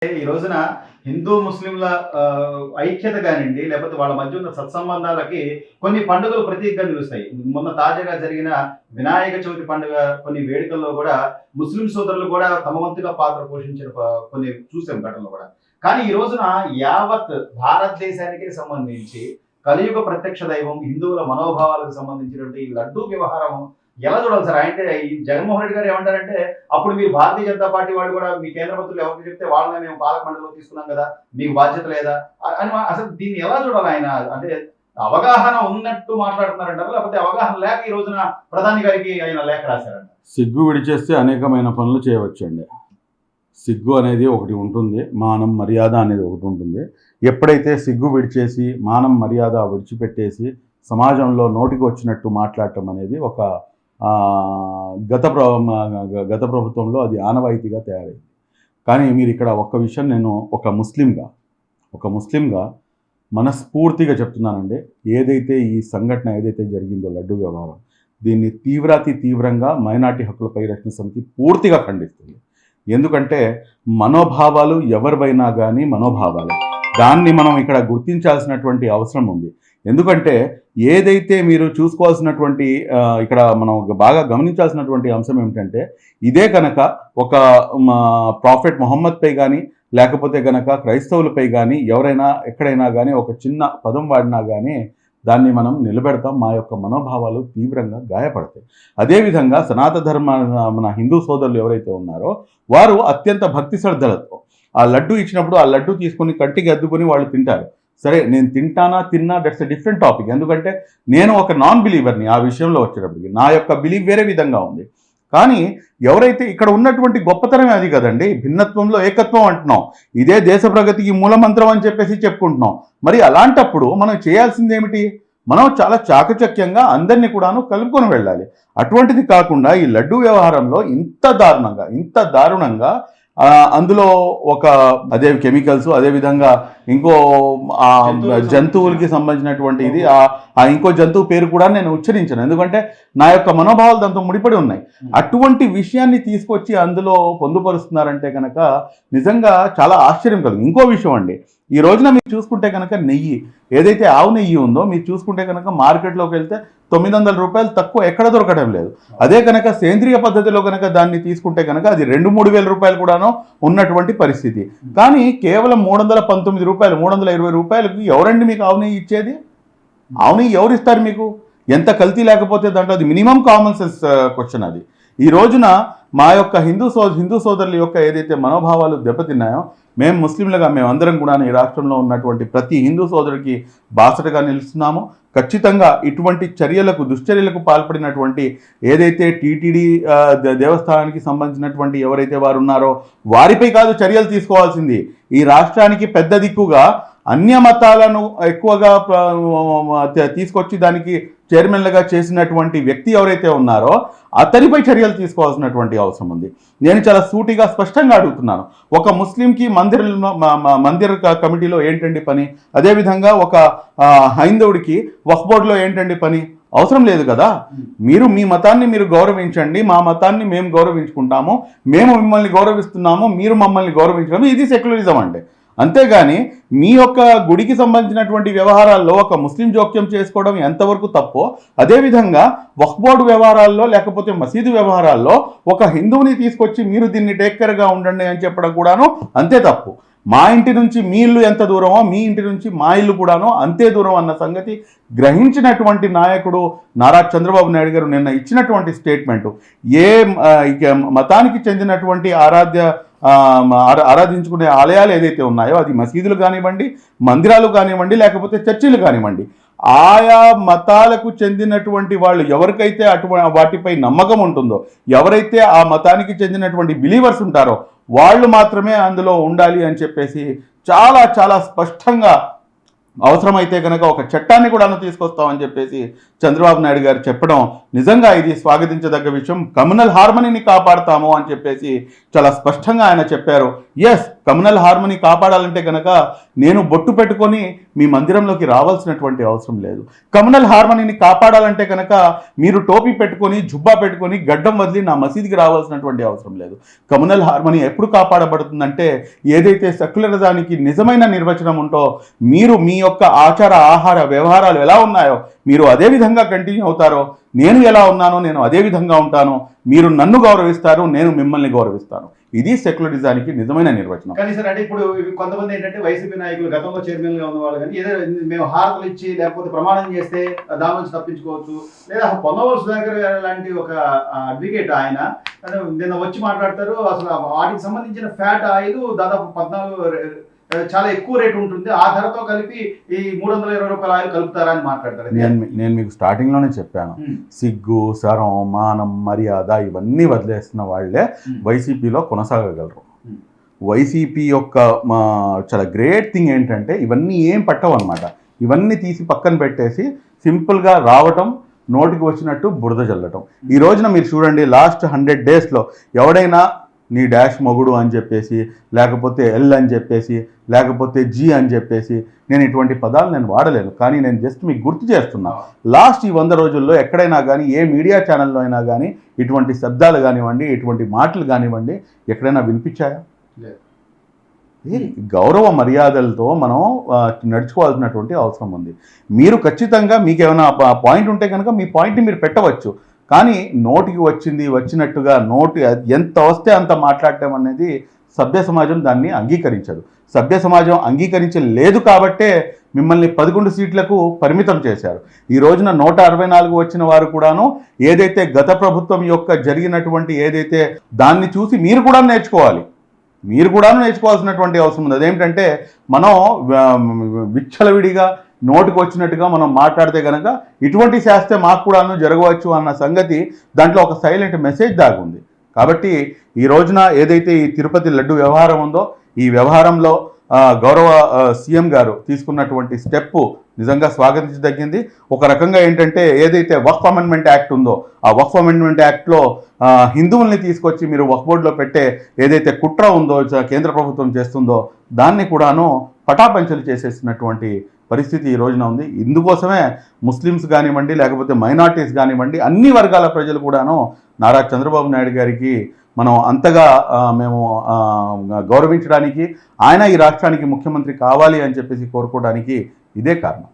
ఈ రోజున హిందూ ముస్లింల ఐక్యత కానివ్వండి, లేకపోతే వాళ్ళ మధ్య ఉన్న సత్సంబంధాలకి కొన్ని పండుగలు ప్రతీకగా నిలుస్తాయి. మొన్న తాజాగా జరిగిన వినాయక చవితి పండుగ కొన్ని వేడుకల్లో కూడా ముస్లిం సోదరులు కూడా తమ వంతుగా పాత్ర పోషించిన కొన్ని చూసాం ఘటనలు కూడా. కానీ ఈ రోజున యావత్ భారతదేశానికి సంబంధించి కలియుగ ప్రత్యక్ష దైవం హిందువుల మనోభావాలకు సంబంధించినటువంటి ఈ లడ్డూ వ్యవహారం ఎలా చూడాలి సార్? అంటే ఈ జగన్మోహన్ రెడ్డి గారు ఏమంటారంటే, అప్పుడు మీరు భారతీయ జనతా పార్టీ వాళ్ళు కూడా మీ కేంద్ర మంత్రులు ఎవరికి చెప్తే వాళ్ళని మేము పాలక మండలిలో తీసుకున్నాం కదా, మీకు బాధ్యత లేదా అని అసలు దీన్ని ఎలా చూడాలి? ఆయన అంటే అవగాహన ఉన్నట్టు మాట్లాడుతున్నారంటారు, లేకపోతే అవగాహన లేక ఈ రోజున ప్రధాని గారికి ఆయన లేఖ రాశారంట. సిగ్గు విడిచేస్తే అనేకమైన పనులు చేయవచ్చండి. సిగ్గు అనేది ఒకటి ఉంటుంది, మానం మర్యాద అనేది ఒకటి ఉంటుంది. ఎప్పుడైతే సిగ్గు విడిచేసి మానం మర్యాద విడిచిపెట్టేసి సమాజంలో నోటికి వచ్చినట్టు మాట్లాడటం అనేది ఒక గత ప్రభుత్వంలో అది ఆనవాయితీగా తయారైంది. కానీ మీరు ఇక్కడ ఒక్క విషయం నేను ఒక ముస్లింగా మనస్ఫూర్తిగా చెప్తున్నానండి. ఏదైతే ఈ సంఘటన ఏదైతే జరిగిందో లడ్డు వ్యవహారం, దీన్ని తీవ్రంగా మైనార్టీ హక్కుల పరిరక్షణ సమితి పూర్తిగా ఖండిస్తుంది. ఎందుకంటే మనోభావాలు ఎవరివైనా కానీ మనోభావాలు, దాన్ని మనం ఇక్కడ గుర్తించాల్సినటువంటి అవసరం ఉంది. ఎందుకంటే ఏదైతే మీరు చూసుకోవాల్సినటువంటి ఇక్కడ మనం బాగా గమనించాల్సినటువంటి అంశం ఏమిటంటే, ఇదే కనుక ఒక ప్రాఫెట్ మొహమ్మద్పై కానీ లేకపోతే కనుక క్రైస్తవులపై కానీ ఎవరైనా ఎక్కడైనా కానీ ఒక చిన్న పదం వాడినా కానీ దాన్ని మనం నిలబెడతాం, మా యొక్క మనోభావాలు తీవ్రంగా గాయపడతాయి. అదేవిధంగా సనాతన ధర్మ మన హిందూ సోదరులు ఎవరైతే ఉన్నారో వారు అత్యంత భక్తి శ్రద్ధలతో ఆ లడ్డు ఇచ్చినప్పుడు ఆ లడ్డు తీసుకొని కంటికి అద్దుకొని వాళ్ళు తింటారు. సరే, నేను తిన్నా దట్స్ ఎ డిఫరెంట్ టాపిక్. ఎందుకంటే నేను ఒక నాన్ బిలీవర్ని. ఆ విషయంలో వచ్చేటప్పటికి నా యొక్క బిలీవ్ వేరే విధంగా ఉంది. కానీ ఎవరైతే ఇక్కడ ఉన్నటువంటి గొప్పతనమే అది కదండి, భిన్నత్వంలో ఏకత్వం అంటున్నాం, ఇదే దేశ ప్రగతికి మూలమంత్రం అని చెప్పేసి చెప్పుకుంటున్నాం. మరి అలాంటప్పుడు మనం చేయాల్సింది ఏమిటి? మనం చాలా చాకచక్యంగా అందరినీ కూడాను కలుపుకొని వెళ్ళాలి. అటువంటిది కాకుండా ఈ లడ్డు వ్యవహారంలో ఇంత దారుణంగా అందులో ఒక అదే కెమికల్స్, అదేవిధంగా ఇంకో జంతువులకి సంబంధించినటువంటి ఇది, ఇంకో జంతువు పేరు కూడా నేను ఉచ్చరించాను, ఎందుకంటే నా యొక్క మనోభావాలు దాంతో ముడిపడి ఉన్నాయి. అటువంటి విషయాన్ని తీసుకొచ్చి అందులో పొందుపరుస్తున్నారంటే కనుక నిజంగా చాలా ఆశ్చర్యం కలుగుతుంది. ఇంకో విషయం అండి, ఈ రోజున మీరు చూసుకుంటే కనుక నెయ్యి, ఏదైతే ఆవు నెయ్యి ఉందో మీరు చూసుకుంటే కనుక మార్కెట్లోకి వెళ్తే 900 రూపాయలు తక్కువ ఎక్కడ దొరకడం లేదు. అదే కనుక సేంద్రియ పద్ధతిలో కనుక దాన్ని తీసుకుంటే కనుక అది 2-3 వేల రూపాయలు కూడాను ఉన్నటువంటి పరిస్థితి. కానీ కేవలం 319 రూపాయలు 320 రూపాయలకి ఎవరండి మీకు ఆవు నెయ్యి ఇచ్చేది? ఆవు నెయ్యి ఎవరు ఇస్తారు మీకు? ఎంత కల్తీ లేకపోతే దాంట్లో అది మినిమం కామన్ సెన్స్ క్వశ్చన్ అది. ఈ రోజున మా యొక్క హిందూ సోదరుల యొక్క ఏదైతే మనోభావాలు దెబ్బతిన్నాయో, మేము ముస్లింలుగా మేమందరం కూడా ఈ రాష్ట్రంలో ఉన్నటువంటి ప్రతి హిందూ సోదరుడికి బాసటగా నిలుస్తున్నాము. ఖచ్చితంగా ఇటువంటి దుశ్చర్యలకు పాల్పడినటువంటి ఏదైతే టీటీడీ దేవస్థానానికి సంబంధించినటువంటి ఎవరైతే వారు ఉన్నారో వారిపై కాదు చర్యలు తీసుకోవాల్సింది. ఈ రాష్ట్రానికి పెద్ద దిక్కుగా అన్య మతాలను ఎక్కువగా తీసుకొచ్చి దానికి చైర్మన్లుగా చేసినటువంటి వ్యక్తి ఎవరైతే ఉన్నారో అతనిపై చర్యలు తీసుకోవాల్సినటువంటి అవసరం ఉంది. నేను చాలా సూటిగా స్పష్టంగా అడుగుతున్నాను, ఒక ముస్లింకి మందిర్ కమిటీలో ఏంటండి పని? అదేవిధంగా ఒక హైందవుడికి వక్ఫ్ బోర్డులో ఏంటండి పని? అవసరం లేదు కదా. మీరు మీ మతాన్ని మీరు గౌరవించండి, మా మతాన్ని మేము గౌరవించుకుంటాము, మేము మిమ్మల్ని గౌరవిస్తున్నాము, మీరు మమ్మల్ని గౌరవించడం, ఇది సెక్యులరిజం అంటే. అంతేగాని మీ యొక్క గుడికి సంబంధించినటువంటి వ్యవహారాల్లో ఒక ముస్లిం జోక్యం చేసుకోవడం ఎంతవరకు తప్పో, అదేవిధంగా వక్ఫ్ బోర్డు వ్యవహారాల్లో లేకపోతే మసీదు వ్యవహారాల్లో ఒక హిందువుని తీసుకొచ్చి మీరు దీన్ని టేక్ కేర్గా ఉండండి అని చెప్పడం కూడాను అంతే తప్పు. మా ఇంటి నుంచి మీ ఇల్లు ఎంత దూరమో మీ ఇంటి నుంచి మా ఇల్లు కూడాను అంతే దూరం అన్న సంగతి గ్రహించినటువంటి నాయకుడు నారా చంద్రబాబు నాయుడు గారు నిన్న ఇచ్చినటువంటి స్టేట్మెంటు, ఏ మతానికి చెందినటువంటి ఆరాధించుకునే ఆలయాలు ఏదైతే ఉన్నాయో, అది మసీదులు కానివ్వండి, మందిరాలు కానివ్వండి, లేకపోతే చర్చిలు కానివ్వండి, ఆయా మతాలకు చెందినటువంటి వాళ్ళు ఎవరికైతే వాటిపై నమ్మకం ఉంటుందో, ఎవరైతే ఆ మతానికి చెందినటువంటి బిలీవర్స్ ఉంటారో వాళ్ళు మాత్రమే అందులో ఉండాలి అని చెప్పేసి చాలా చాలా స్పష్టంగా అవసరమైతే కనుక ఒక చట్టాన్ని కూడా తీసుకొస్తామని చెప్పేసి చంద్రబాబు నాయుడు గారు చెప్పడం నిజంగా ఇది స్వాగతించదగ్గ విషయం. కమ్యూనల్ హార్మనీని కాపాడుతాము అని చెప్పేసి చాలా స్పష్టంగా ఆయన చెప్పారు. ఎస్, కమ్యూనల్ హార్మనీ కాపాడాలంటే కనుక నేను బొట్టు పెట్టుకొని మీ మందిరంలోకి రావాల్సినటువంటి అవసరం లేదు. కమ్యూనల్ హార్మనీని కాపాడాలంటే కనుక మీరు టోపీ పెట్టుకొని జుబ్బా పెట్టుకొని గడ్డం వదిలి నా మసీదుకి రావాల్సినటువంటి అవసరం లేదు. కమ్యూనల్ హార్మనీ ఎప్పుడు కాపాడబడుతుందంటే ఏదైతే సెక్యులరిజానికి నిజమైన నిర్వచనం ఉంటో మీరు మీ యొక్క ఆచార ఆహార వ్యవహారాలు ఎలా ఉన్నాయో మీరు అదే విధంగా కంటిన్యూ అవుతారో, నేను ఎలా ఉన్నానో నేను అదే విధంగా ఉంటాను, మీరు నన్ను గౌరవిస్తారు, నేను మిమ్మల్ని గౌరవిస్తాను. ఇది సెక్యులరిజానికి నిజమైన నిర్వచనం. కానీ సార్ అంటే ఇప్పుడు కొంతమంది ఏంటంటే వైసీపీ నాయకులు గతంలో చైర్మన్ గా ఉన్న వాళ్ళు కానీ ఏదో మేము హారతలు ఇచ్చి లేకపోతే ప్రమాణం చేస్తే దాని నుంచి తప్పించుకోవచ్చు, లేదా పొన్నవోలు సుధాకర్ గారు లాంటి ఒక అడ్వకేట్ ఆయన నిన్న వచ్చి మాట్లాడతారు, అసలు వాటికి సంబంధించిన ఫ్యాట్ ఆయిల్ దాదాపు 14 చాలా ఎక్కువ రేట్ ఉంటుంది, ఆ ధరతో కలిపి ఈ 320 రూపాయల ఆయిల్ కలుపుతారా అని మాట్లాడతారు. నేను మీకు స్టార్టింగ్లోనే చెప్పాను, సిగ్గు శరం మానం మర్యాద ఇవన్నీ వదిలేస్తున్న వాళ్ళే వైసీపీలో కొనసాగగలరు. వైసీపీ యొక్క చాలా గ్రేట్ థింగ్ ఏంటంటే ఇవన్నీ ఏం పట్టవు అనమాట. ఇవన్నీ తీసి పక్కన పెట్టేసి సింపుల్గా రావటం, నోటికి వచ్చినట్టు బురద చల్లటం. ఈ రోజున మీరు చూడండి, లాస్ట్ 100 డేస్లో ఎవడైనా నీ డాష్ మొగుడు అని చెప్పేసి, లేకపోతే ఎల్ అని చెప్పేసి, లేకపోతే జీ అని చెప్పేసి, నేను ఇటువంటి పదాలు నేను వాడలేను, కానీ నేను జస్ట్ మీకు గుర్తు చేస్తున్నా. లాస్ట్ ఈ 100 రోజుల్లో ఎక్కడైనా కానీ ఏ మీడియా ఛానల్లో అయినా కానీ ఇటువంటి శబ్దాలు కానివ్వండి, ఇటువంటి మాటలు కానివ్వండి ఎక్కడైనా వినిపించాయా? గౌరవ మర్యాదలతో మనం నడుచుకోవాల్సినటువంటి అవసరం ఉంది. మీరు ఖచ్చితంగా మీకు ఏమైనా పాయింట్ ఉంటే కనుక మీ పాయింట్ని మీరు పెట్టవచ్చు, కానీ నోటికి వచ్చినట్టుగా ఎంత వస్తే అంత మాట్లాడటం అనేది సభ్య సమాజం దాన్ని అంగీకరించదు. సభ్య సమాజం అంగీకరించలేదు కాబట్టే మిమ్మల్ని 11 సీట్లకు పరిమితం చేశారు. ఈ రోజున 164 వచ్చిన వారు కూడాను ఏదైతే గత ప్రభుత్వం యొక్క జరిగినటువంటి ఏదైతే దాన్ని చూసి మీరు కూడా నేర్చుకోవాలి. మీరు కూడా నేర్చుకోవాల్సినటువంటి అవసరం ఉంది. అదేంటంటే మనం విచ్చలవిడిగా నోటికి వచ్చినట్టుగా మనం మాట్లాడితే కనుక ఇటువంటి శాస్త్రే మాకు కూడాను జరగవచ్చు అన్న సంగతి దాంట్లో ఒక సైలెంట్ మెసేజ్ దాగుంది. కాబట్టి ఈ రోజున ఏదైతే ఈ తిరుపతి లడ్డు వ్యవహారం ఉందో ఈ వ్యవహారంలో గౌరవ సీఎం గారు తీసుకున్నటువంటి స్టెప్ నిజంగా స్వాగతించదగ్గింది. ఒక రకంగా ఏంటంటే ఏదైతే వక్ఫ్ అమెండ్మెంట్ యాక్ట్ ఉందో ఆ వక్ఫ్ అమెండ్మెంట్ యాక్ట్లో హిందువుల్ని తీసుకొచ్చి మీరు వక్ఫ్ బోర్డులో పెట్టే ఏదైతే కుట్ర ఉందో కేంద్ర ప్రభుత్వం చేస్తుందో దాన్ని కూడాను పటాపంచలు చేసేసినటువంటి పరిస్థితి ఈ రోజున ఉంది. ఇందుకోసమే ముస్లిమ్స్ కానివ్వండి, లేకపోతే మైనార్టీస్ కానివ్వండి, అన్ని వర్గాల ప్రజలు కూడాను నారా చంద్రబాబు నాయుడు గారికి మనం అంతగా మేము గౌరవించడానికి, ఆయన ఈ రాష్ట్రానికి ముఖ్యమంత్రి కావాలి అని చెప్పేసి కోరుకోవడానికి ఇదే కారణం.